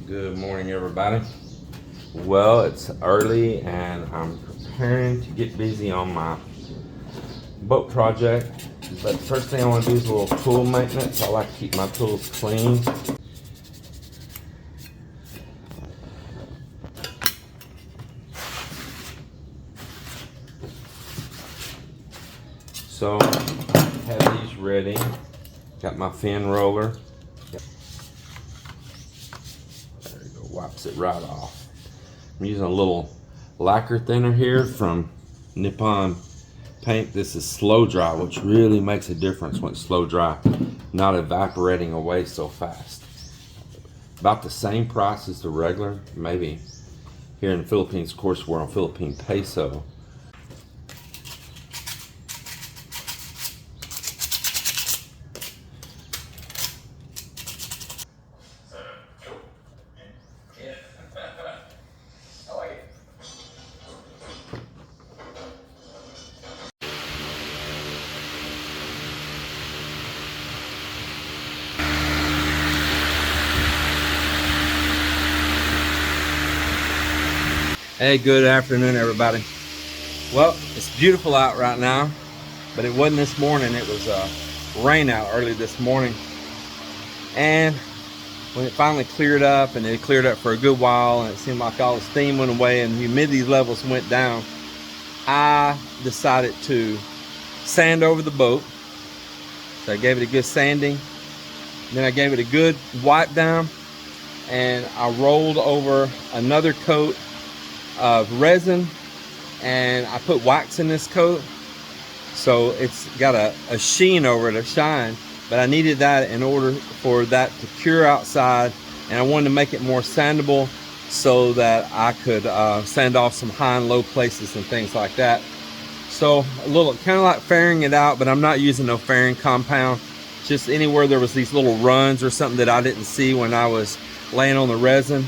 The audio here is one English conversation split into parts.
Good morning, everybody. Well, it's early and I'm preparing to get busy on my boat project. But the first thing I want to do is a little tool maintenance. I like to keep my tools clean. So, I have these ready. Got my fin roller. There you go, wipes it right off. I'm using a little lacquer thinner here from Nippon Paint. This is slow dry, which really makes a difference when it's slow dry, not evaporating away so fast. About the same price as the regular, maybe. Here in the Philippines, of course, we're on Philippine peso. Hey, good afternoon, everybody. Well, it's beautiful out right now, but it wasn't this morning. It was rain out early this morning, and when it finally cleared up, and it cleared up for a good while, and it seemed like all the steam went away and humidity levels went down, I decided to sand over the boat. So I gave it a good sanding, then I gave it a good wipe down, and I rolled over another coat of resin, and I put wax in this coat, so it's got a sheen over it, a shine, but I needed that in order for that to cure outside, and I wanted to make it more sandable so that I could sand off some high and low places and things like that. So a little kind of like fairing it out, but I'm not using no fairing compound, just anywhere there was these little runs or something that I didn't see when I was laying on the resin.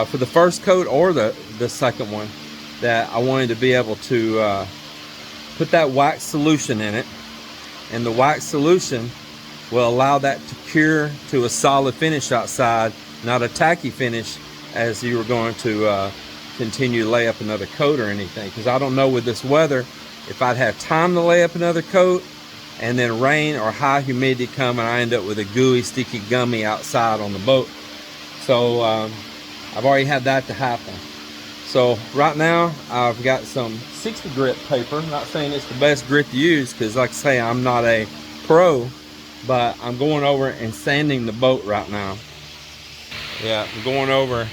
For the first coat or the second one, that I wanted to be able to put that wax solution in it, and the wax solution will allow that to cure to a solid finish outside, not a tacky finish as you were going to continue to lay up another coat or anything, because I don't know with this weather if I'd have time to lay up another coat and then rain or high humidity come and I end up with a gooey, sticky, gummy outside on the boat. So I've already had that to happen. So right now I've got some 60 grit paper. I'm not saying it's the best grit to use, because like I say, I'm not a pro, but I'm going over and sanding the boat right now. Yeah, I'm going over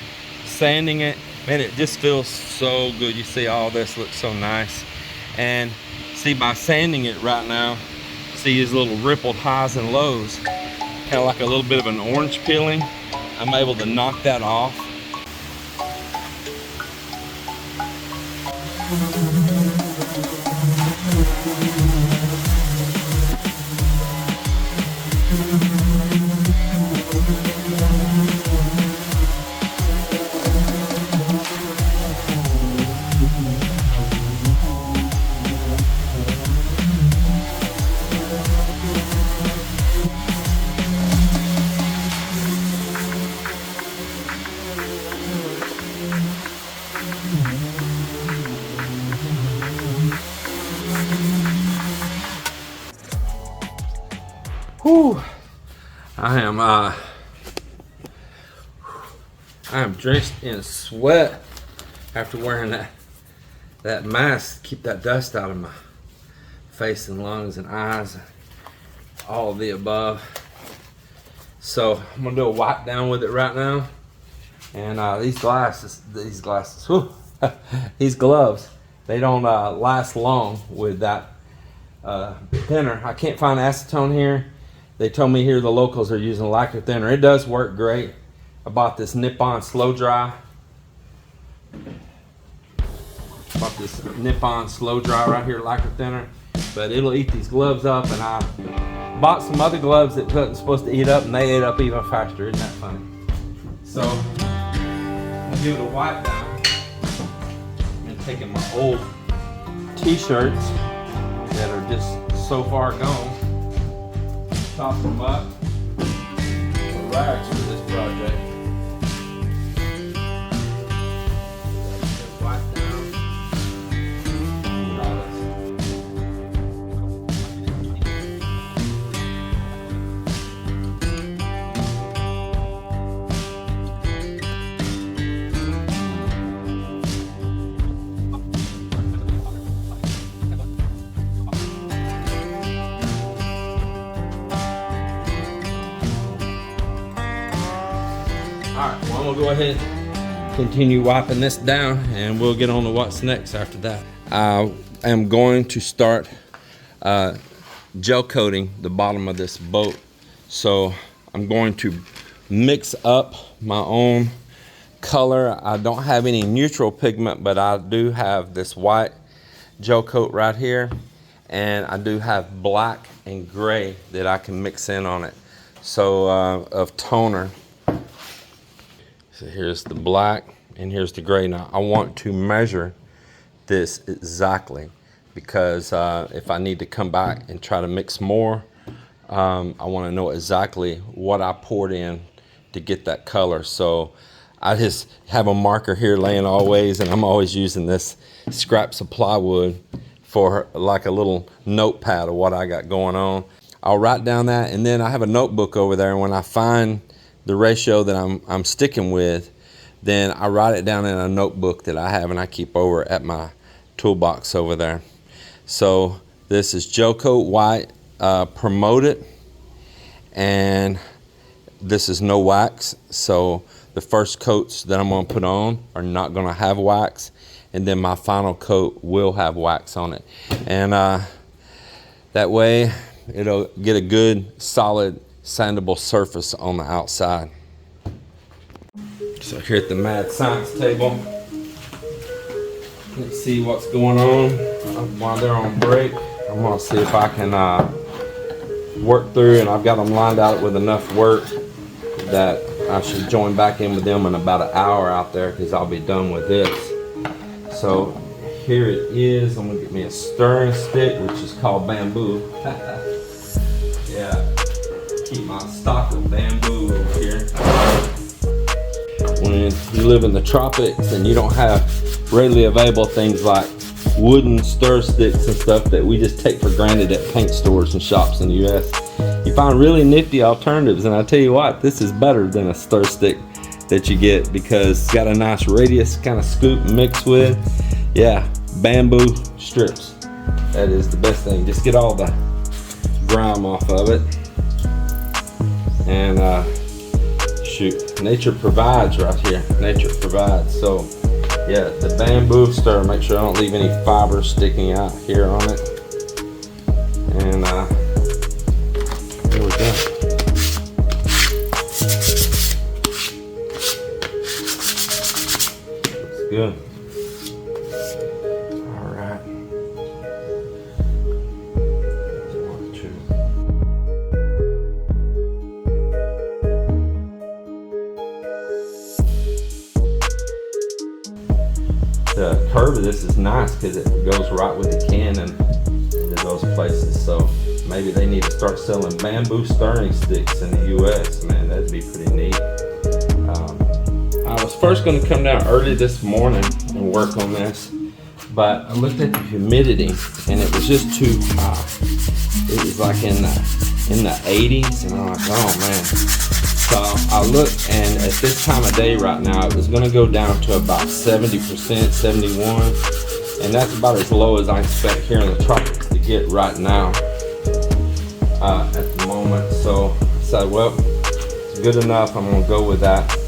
sanding it. Man, it just feels so good. You see all this looks so nice. And see, by sanding it right now, see these little rippled highs and lows, kind of like a little bit of an orange peeling. I'm able to knock that off. Whew. I am drenched in sweat after wearing that mask to keep that dust out of my face and lungs and eyes, all of the above. So I'm gonna do a wipe down with it right now. And these whew, these gloves, they don't last long with that thinner. I can't find acetone here. They told me here the locals are using lacquer thinner. It does work great. I bought this Nippon Slow Dry. Bought this Nippon Slow Dry right here, lacquer thinner. But it'll eat these gloves up, and I bought some other gloves that wasn't supposed to eat up, and they ate up even faster. Isn't that funny? So I'm gonna give it a wipe down. I'm taking my old t-shirts that are just so far gone. Toss them up for rags for this project. Alright, well I'm gonna go ahead and continue wiping this down and we'll get on to what's next after that. I am going to start gel coating the bottom of this boat. So I'm going to mix up my own color. I don't have any neutral pigment, but I do have this white gel coat right here, and I do have black and gray that I can mix in on it. So of toner. So here's the black and here's the gray. Now I want to measure this exactly because if I need to come back and try to mix more, I want to know exactly what I poured in to get that color. So I just have a marker here laying always, and I'm always using this scraps of plywood for like a little notepad of what I got going on. I'll write down that, and then I have a notebook over there, and when I find the ratio that I'm sticking with, then I write it down in a notebook that I have and I keep over at my toolbox over there. So this is gel coat white, promote it, and this is no wax. So the first coats that I'm going to put on are not going to have wax, and then my final coat will have wax on it, and that way it'll get a good solid sandable surface on the outside. So here at the mad science table, let's see what's going on while they're on break. I'm going to see if I can work through, and I've got them lined out with enough work that I should join back in with them in about an hour out there, because I'll be done with this. So here it is. I'm gonna get me a stirring stick, which is called bamboo. Yeah, keep my stock of bamboo over here. When you live in the tropics and you don't have readily available things like wooden stir sticks and stuff that we just take for granted at paint stores and shops in the US, you find really nifty alternatives. And I tell you what, this is better than a stir stick that you get, because it's got a nice radius kind of scoop mixed with, yeah, bamboo strips. That is the best thing. Just get all the grime off of it, and shoot, nature provides right here. Nature provides. So yeah, the bamboo stir, make sure I don't leave any fibers sticking out here on it, and here we go. Looks good. All right. The curve of this is nice because it goes right with the can and into those places. So maybe they need to start selling bamboo stirring sticks in the US. Man, that'd be pretty neat. I was first going to come down early this morning and work on this, but I looked at the humidity and it was just too high. It was like in the 80s, and I'm like, oh man. So I looked, and at this time of day right now, it was going to go down to about 70%, 71, and that's about as low as I expect here in the tropics to get right now at the moment. So I said, well, it's good enough. I'm going to go with that.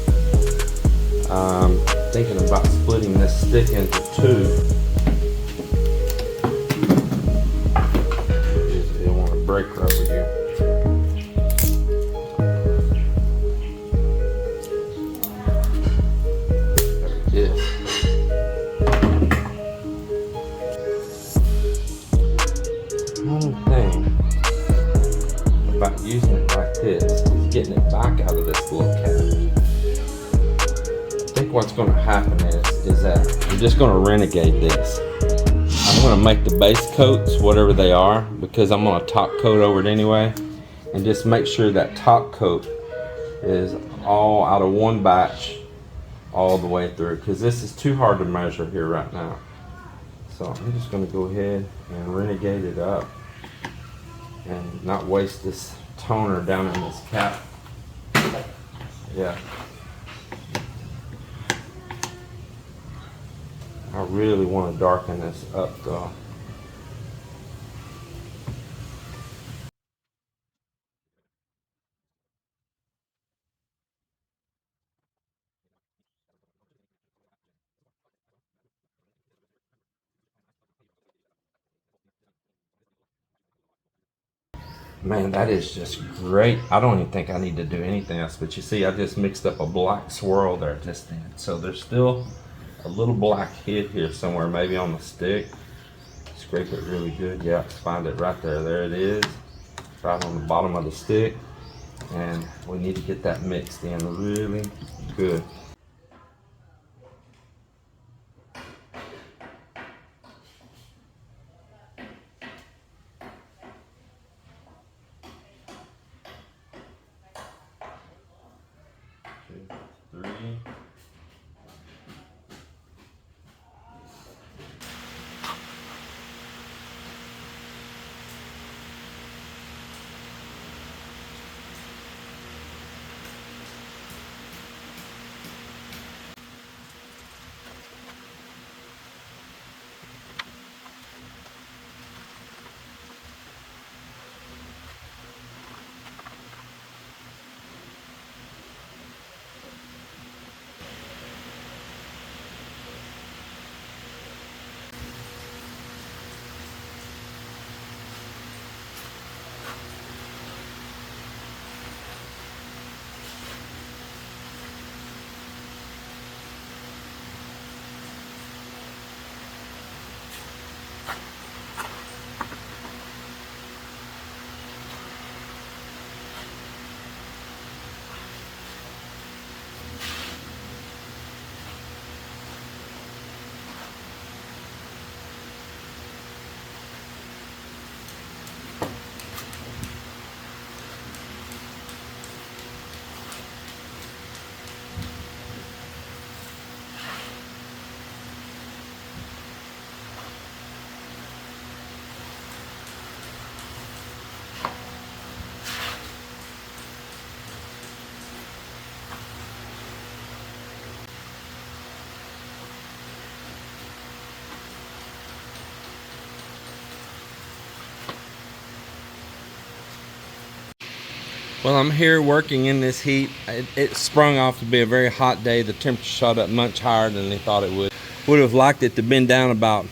Thinking about splitting this stick into two. You don't want to break rubber here. About using it like this is getting it back out of this little cavity. I think what's going to happen is that I'm just going to renegade this. I'm going to make the base coats whatever they are, because I'm going to top coat over it anyway, and just make sure that top coat is all out of one batch all the way through, because this is too hard to measure here right now. So I'm just going to go ahead and renegade it up and not waste this toner down in this cap. Yeah. I really want to darken this up though. Man, that is just great. I don't even think I need to do anything else, but you see, I just mixed up a black swirl there just then. So there's still a little black hit here somewhere, maybe on the stick. Scrape it really good. Yeah, find it right there. There it is, right on the bottom of the stick. And we need to get that mixed in really good. Two, three. Well, I'm here working in this heat. It sprung off to be a very hot day. The temperature shot up much higher than they thought it would. Would have liked it to have been down about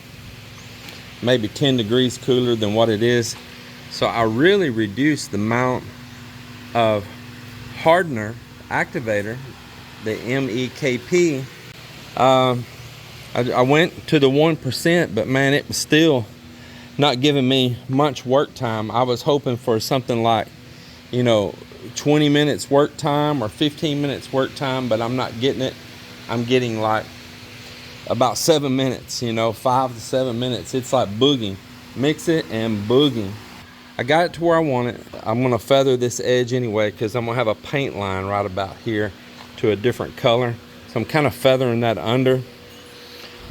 maybe 10 degrees cooler than what it is. So I really reduced the amount of hardener activator, the MEKP. I went to the 1%, but man, it was still not giving me much work time. I was hoping for something like, you know, 20 minutes work time or 15 minutes work time, but I'm not getting it. I'm getting like about 7 minutes, you know, 5 to 7 minutes. It's like booging. Mix it and booging. I got it to where I want it. I'm gonna feather this edge anyway because I'm gonna have a paint line right about here to a different color. So I'm kind of feathering that under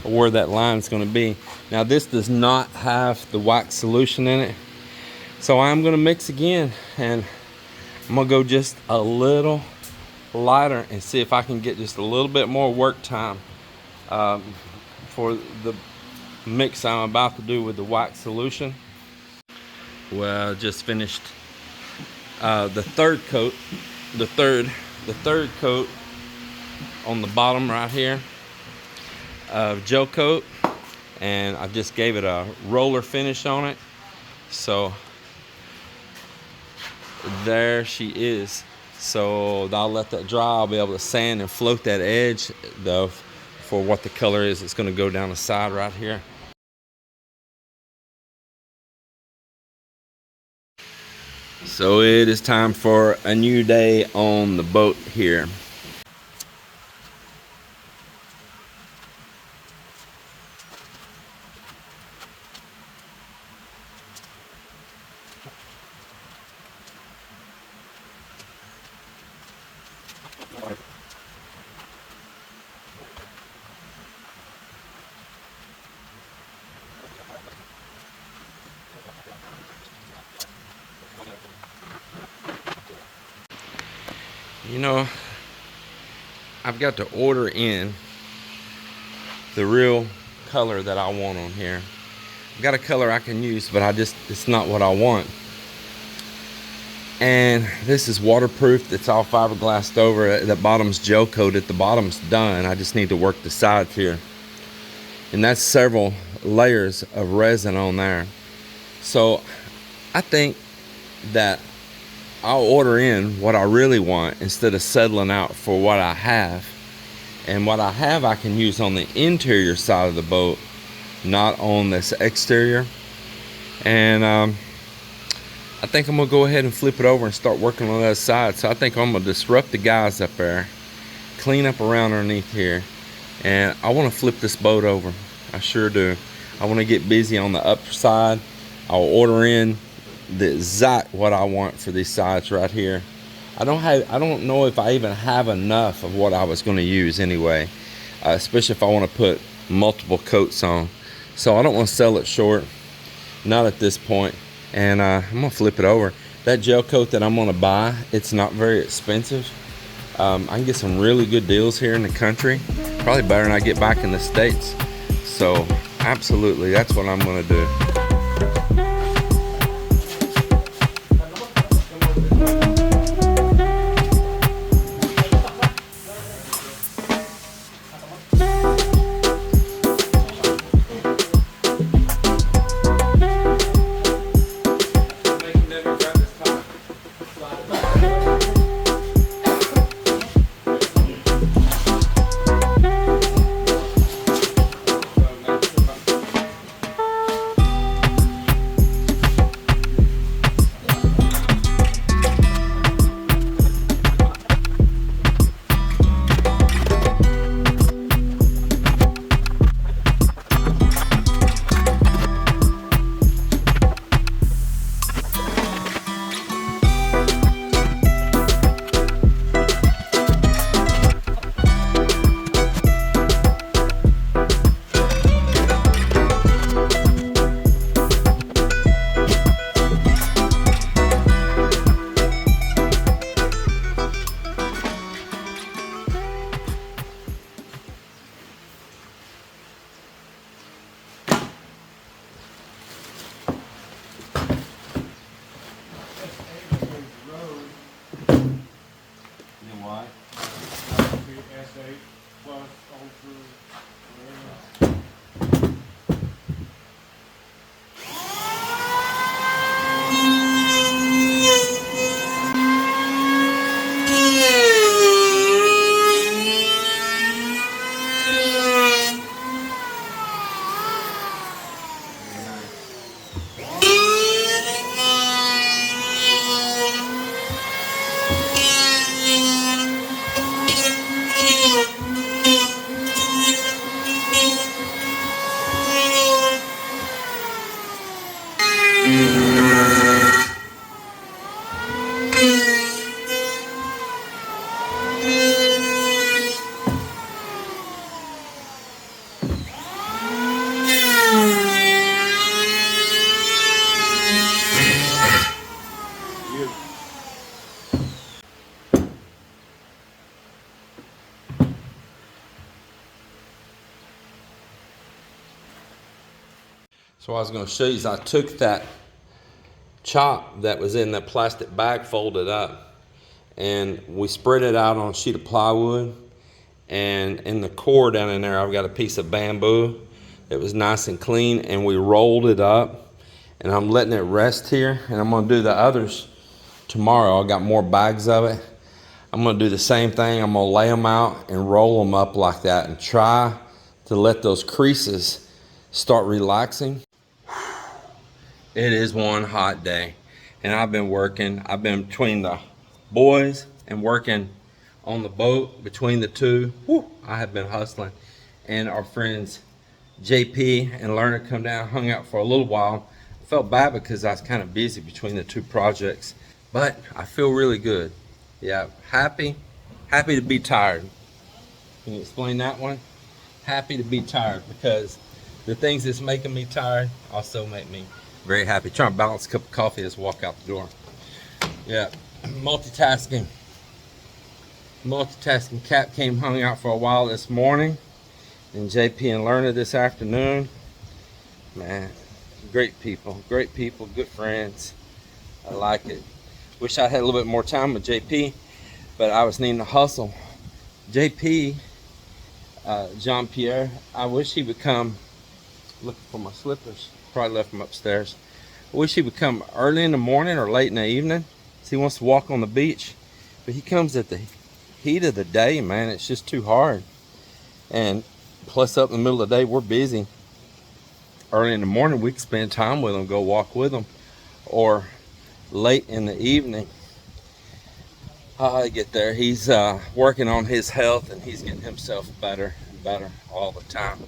where that line's gonna be. Now this does not have the wax solution in it. So I'm gonna mix again, and I'm gonna go just a little lighter and see if I can get just a little bit more work time for the mix I'm about to do with the wax solution. Well, I just finished the third coat, the third coat on the bottom right here of gel coat, and I just gave it a roller finish on it. So there she is. So I'll let that dry. I'll be able to sand and float that edge though for what the color is. It's going to go down the side right here. So it is time for a new day on the boat here. You know, I've got to order in the real color that I want on here. I've got a color I can use, but it's not what I want. And this is waterproof. It's all fiberglassed over. The bottom's gel coated. The bottom's done. I just need to work the sides here. And that's several layers of resin on there. So I think that I'll order in what I really want instead of settling out for what I have. And what I have I can use on the interior side of the boat, not on this exterior. And I think I'm gonna go ahead and flip it over and start working on the other side. So I think I'm gonna disrupt the guys up there, clean up around underneath here, and I want to flip this boat over. I sure do. I want to get busy on the upper side. I'll order in the exact what I want for these sides right here. I don't know if I even have enough of what I was going to use anyway, especially if I want to put multiple coats on. So I don't want to sell it short, not at this point. And I'm gonna flip it over. That gel coat that I'm gonna buy, it's not very expensive. I can get some really good deals here in the country, probably better than I get back in the States. So absolutely, that's what I'm gonna do. So what I was going to show you is I took that chop that was in that plastic bag folded up, and we spread it out on a sheet of plywood, and in the core down in there I've got a piece of bamboo that was nice and clean, and we rolled it up, and I'm letting it rest here, and I'm going to do the others tomorrow. I got more bags of it. I'm going to do the same thing. I'm going to lay them out and roll them up like that and try to let those creases start relaxing. It is one hot day, and I've been working. I've been between the boys and working on the boat between the two. Whew, I have been hustling. And our friends JP and Lerner come down, hung out for a little while. I felt bad because I was kind of busy between the two projects, but I feel really good. Yeah, happy to be tired. Can you explain that one? Happy to be tired, because the things that's making me tired also make me very happy. Trying to balance a cup of coffee as I walk out the door. Yeah, multitasking. Cap came, hung out for a while this morning, and JP and Lerner this afternoon. Man, great people, good friends. I like it. Wish I had a little bit more time with JP, but I was needing to hustle. JP, Jean-Pierre, I wish he would come looking for my slippers. Probably left them upstairs. I wish he would come early in the morning or late in the evening. So he wants to walk on the beach. But he comes at the heat of the day, man. It's just too hard. And plus up in the middle of the day, we're busy. Early in the morning, we can spend time with him, go walk with him. Or late in the evening, I get there. He's working on his health, and he's getting himself better and better all the time.